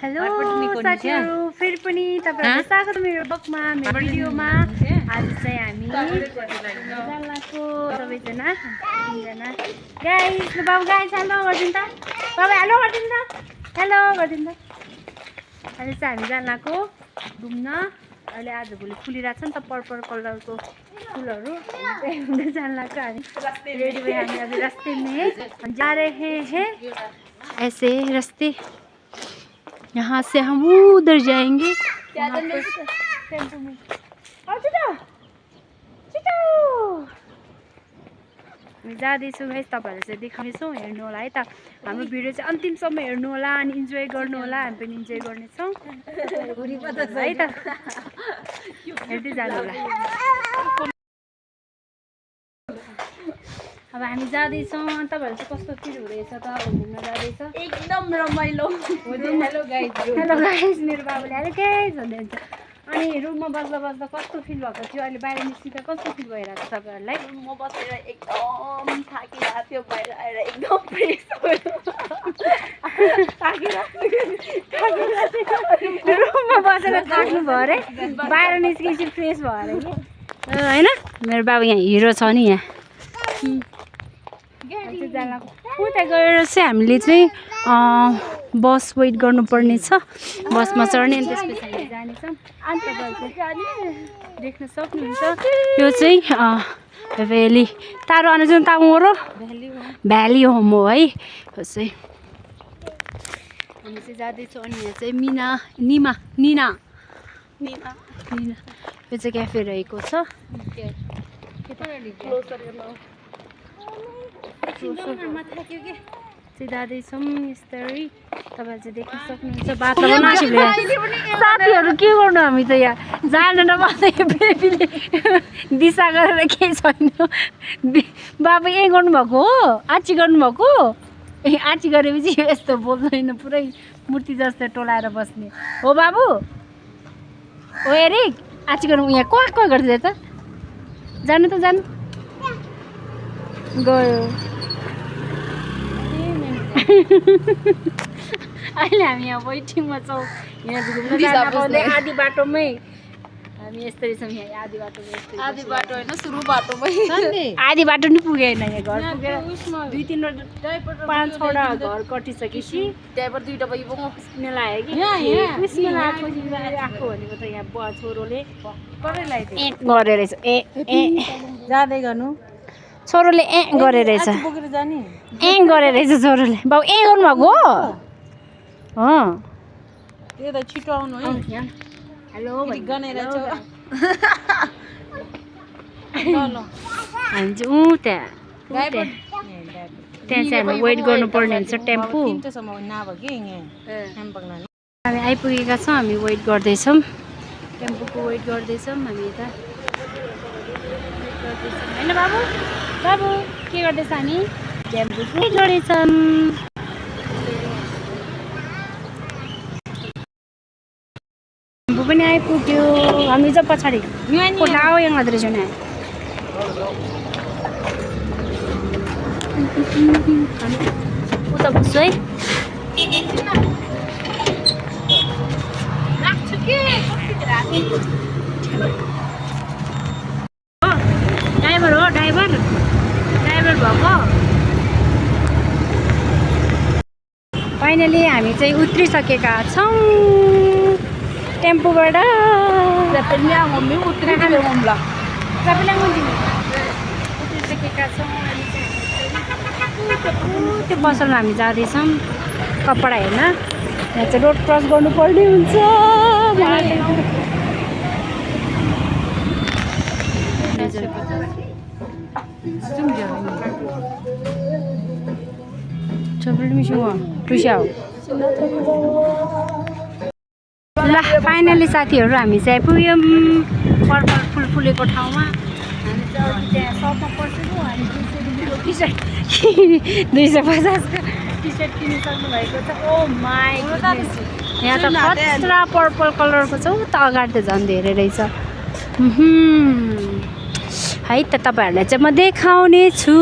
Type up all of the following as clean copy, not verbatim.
Hello साथीहरु, फेरि पनि तपाईहरुलाई स्वागत छ मेरो ब्लगमा, मेरो भिडियोमा। आज चाहिँ हामी जाल्लाको सबैजना तीनजना गाइस, ल बाबु गाइस हेलो गर्दिन त, बाबु हेलो गर्दिन त, हेलो गर्दिन त। अहिले चाहिँ हामी जाल्लाको घुम्न, अहिले आजभोलि फुलिरहेको छ नि त पर्पल कलरको फुलहरू। हामी जाल्लाको हामी रेडी भए, हामी अभी रास्ते में जा रहे हैं। ऐसे रास्ते यहाँ से हम उधर जाएंगे। टेम्पो में हामी जाँदैछौँ गाइस, तपाईँहरूले चाहिँ देखाउनेछौँ, हेर्नु होला है त। हाम्रो भिडियो चाहिँ अन्तिमसम्म हेर्नु होला अनि इन्जोय गर्नु होला। हामी पनि इन्जोय गर्नेछौँ है त, हेर्दै जानु होला। अब हामी जाँदैछौँ, तपाईँहरू चाहिँ कस्तो फिल हुँदैछ त घुम्न जाँदैछ? एकदम रमाइलो। हेलो गाइस, मेरो बाबुले हेलो गाइस भन्दै हुन्छ। अनि रुममा बस्दा बस्दा कस्तो फिल भएको थियो, अहिले बाहिर निस्किँदा कस्तो फिल भइरहेको छ तपाईँहरूलाई? रुममा बसेर एकदम थाकिरहेको थियो, बाहिर आएर एकदम फ्रेस रुममा बसेर थाक्नु भयो अरे, बाहिर निस्केपछि फ्रेस भयो अरे कि होइन? मेरो बाबु यहाँ हिरो छ नि यहाँ। उता गएर चाहिँ हामीले चाहिँ बस वेट गर्नुपर्ने छ, बसमा चढ्ने अनि त्यसपछि हामी जानेछौँ। देख्न सक्नुहुन्छ यो चाहिँ भ्याली टाढो आउने चाहिँ तामोरो भ्याली होम हो है। चाहिँ हामी चाहिँ जाँदैछौँ अनि यहाँ चाहिँ निना यो चाहिँ क्याफे रहेको छ। चाहिँ जाँदैछौँ यस्तरी, तपाईँहरू चाहिँ देख्न सक्नुहुन्छ। बाटोमा साथीहरू के गर्नु, हामी त यहाँ जानेर मात्रै बेबीले दिशा गरेर केही छैन। बाबु यही गर्नुभएको हो, आची गर्नुभएको आची गरेपछि यस्तो बोल्दैन, पुरै मूर्ति जस्तो टोलाएर बस्ने हो बाबु हो। एरिक आची गर्नु यहाँ कोही गरिदिए त, जानु त जानु गयो। अहिले हामी यहाँ वेटिङमा छौँ, यहाँ घुम्न जान पाउँदै आधी बाटोमै हामी यस्तरी छौँ। यहाँ आधी बाटोमा, आधी बाटो होइन सुरु बाटोमै, आधी बाटो नि पुगेन। यहाँ घर पुगेर 2-3 5-6वटा घर कटिसकेपछि ड्राइभर 2टा भयो लाग्यो कि आएको भनेको त यहाँ छोरोले गरेर रहेछ। जाँदै गर्नु छोरोले गरेर रहेछ, गरेर रहेछ छोरोले। बाबु गर्नुभएको हो त्यो त छिटो आउनु है। हेलो गनेर छ ल हामी चाहिँ त्यहाँ चाहिँ हामी वेट गर्नुपर्ने हुन्छ टेम्पो। हामी आइपुगेका छौँ, हामी वेट गर्दैछौँ, टेम्पोको वेट गर्दैछौँ हामी यता होइन। बाबु बाबु के गर्दैछ? हामी टेम्पोको वेट गर्दैछौँ। टेम्पो पनि आइपुग्यो, हामी चाहिँ पछाडि कोठाओ यहाँ रहेछ नि। उता बस्छु है। ड्राइभर हो, ड्राइभर भएको। फाइनली हामी चाहिँ उत्रिसकेका छौँ टेम्पोबाट। उत्रिसकेका छौँ। त्यो पसलमा हामी जाँदैछौँ कपडा हेर्न। यहाँ चाहिँ रोड क्रस गर्नुपर्ने हुन्छ। ल फाइनली साथीहरू हामी चाहिँ आइपुग्यौँ पर्पल फुल फुलेको ठाउँमा। हामी चाहिँ अघि त्यहाँ सपमा पर्छौँ। हामी 200 रुपियाँको टी-सर्ट 250को टी-सर्ट किनिसक्नु भएको छ। ओ माई गुडनेस, यहाँ त खतरा पर्पल कलरको छ। उता अगाडि त झन् धेरै रहेछ है त। तपाईँहरूलाई चाहिँ म देखाउने छु।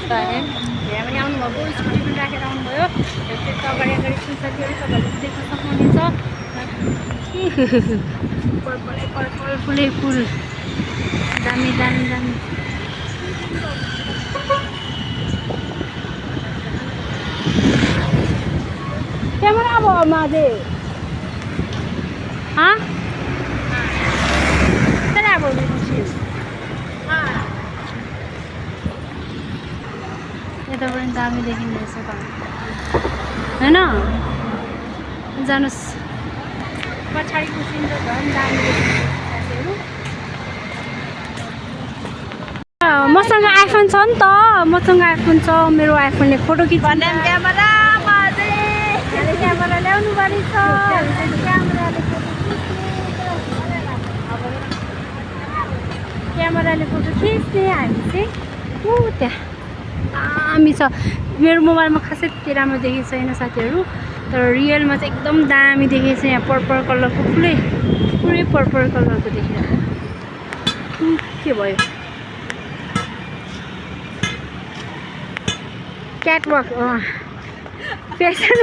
यहाँ पनि आउनुभएको स्कुटी पनि राखेर आउनुभयो त्यसको अगाडि अगाडि फुल साथीहरू तपाईँहरूले देख्न सक्नुहुनेछ पर्पल फुलै फुल दामी दामी दामी क्यामेरा अब माझे तर अब यता पनि दामी देखिँदो रहेछ त होइन जानुहोस् पछाडिको सिन त झन् दामी देखिँदो साथीहरू मसँग आइफोन छ नि त मसँग आइफोन छ मेरो आइफोनले फोटो खिच्ने क्यामेरा माझे क्यामेरा ल्याउनु पर्ने छ क्यामेराले फोटो खिच्ने हामी चाहिँ त्यहाँ दामी छ मेरो मोबाइलमा खासै त्यति राम्रो देखेको छैन साथीहरू तर रियलमा चाहिँ एकदम दामी देखेको छ यहाँ पर्पल कलरको पुरै पर्पल कलरको देखिरहेको के भयो क्याटवक फेसन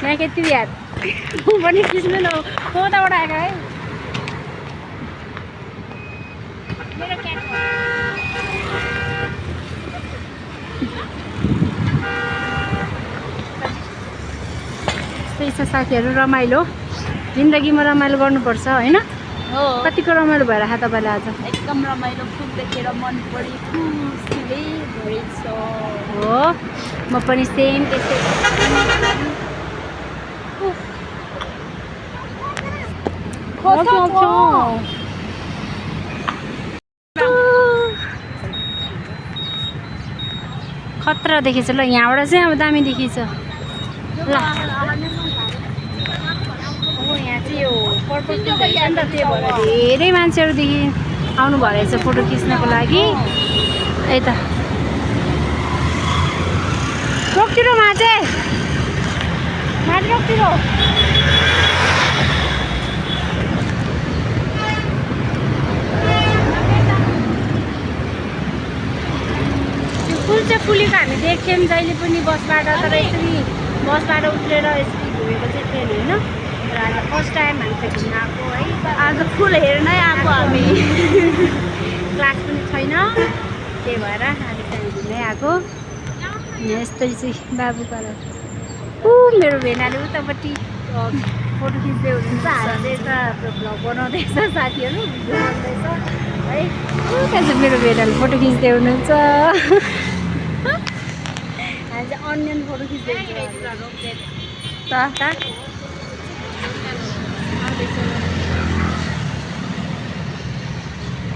यहाँ के याद म पनि खिच्नु न कताबाट आएको है मेरो क्याटवक त्यही छ साथीहरू रमाइलो जिन्दगीमा रमाइलो गर्नुपर्छ होइन कतिको रमाइलो भएर आयो तपाईँलाई आज एकदम रमाइलो फुल देखेर मन पऱ्यो खुसीले भएछ हो म पनि सेम त्यस्तै खतरा देखेछ ल यहाँबाट चाहिँ अब दामी देखिन्छ ल यहाँ चाहिँ यो पर्पल नि त त्यही भएर धेरै मान्छेहरूदेखि आउनु भयो रहेछ फोटो खिच्नको लागि यता रोक्तिर माझे रोक्तिर फुल चाहिँ फुलेको हामी देख्थ्यौँ जहिले पनि बसबाट तर यसरी बसबाट उत्रेर यसरी घुमेको चाहिँ थिएन होइन तर आज फर्स्ट टाइम हामी चाहिँ घुम्न आएको है आज फुल हेर्नै आएको हामी क्लास पनि छैन त्यही भएर आज चाहिँ घुम्नै आएको यस्तै चाहिँ बाबु कलर मेरो भेनाले उतापट्टि फोटो खिच्दै हुनुहुन्छ हाल्दैछ भ्लग बनाउँदैछ साथीहरू भिडियो बनाउँदैछ है त्यहाँ चाहिँ मेरो भेनाले फोटो खिच्दै हुनुहुन्छ हामी चाहिँ अनियन फोटो खिच्दै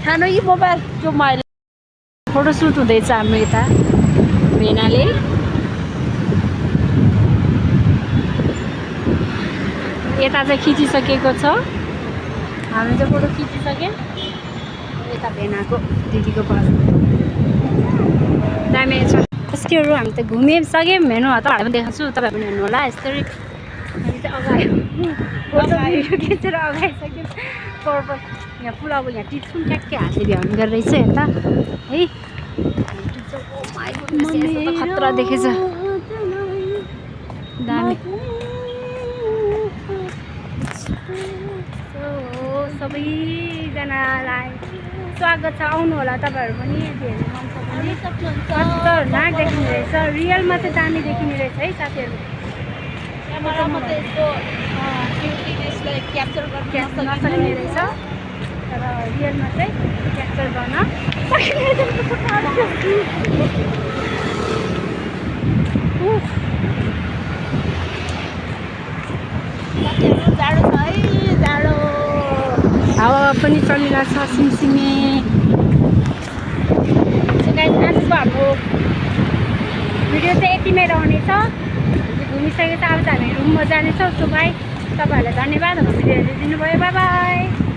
खानु कि मोबाइल जो मैले फोटो सुट हुँदैछ हाम्रो यता भेनाले यता चाहिँ खिचिसकेको छ हामी चाहिँ फोटो खिचिसक्यौँ यता भेनाको दिदीको घर दामी छ यस्तोहरू हामी त घुमिसक्यौँ हेर्नु तपाईँहरू पनि देखाउँछु तपाईँहरू पनि हेर्नु होला यस्तरी हामी चाहिँ अगाडि फोटो भिडियो खिचेर अगाइसक्यौँ पर्पल यहाँ फुल अब यहाँ टिप्स पनि ट्याक्कै हातले भ्याउनु गरेर रहेछ यता है खतरा देखेछ दामी सबैजनालाई स्वागत छ आउनु होला तपाईँहरू पनि यदि हेर्नु मन छ भने खतरनाक देखिने रहेछ रियलमा चाहिँ दामी देखिने रहेछ है साथीहरू क्यामेरामा त यस्तो ब्युटीनेसलाई क्याप्चर गर्न नसकिने रहेछ तर रियलमा चाहिँ क्याप्चर गर्न जाडो छ है जाडो हावा पनि चलिरहेको छ सिमसिमे आजको हाम्रो भिडियो चाहिँ यतिमै रहनेछ घुमिसकेको छ अब चाहिँ हामी रुममा जानेछौँ सो भाइ तपाईँहरूलाई धन्यवाद हाम्रो भिडियो हेरिदिनु भयो बाई बाई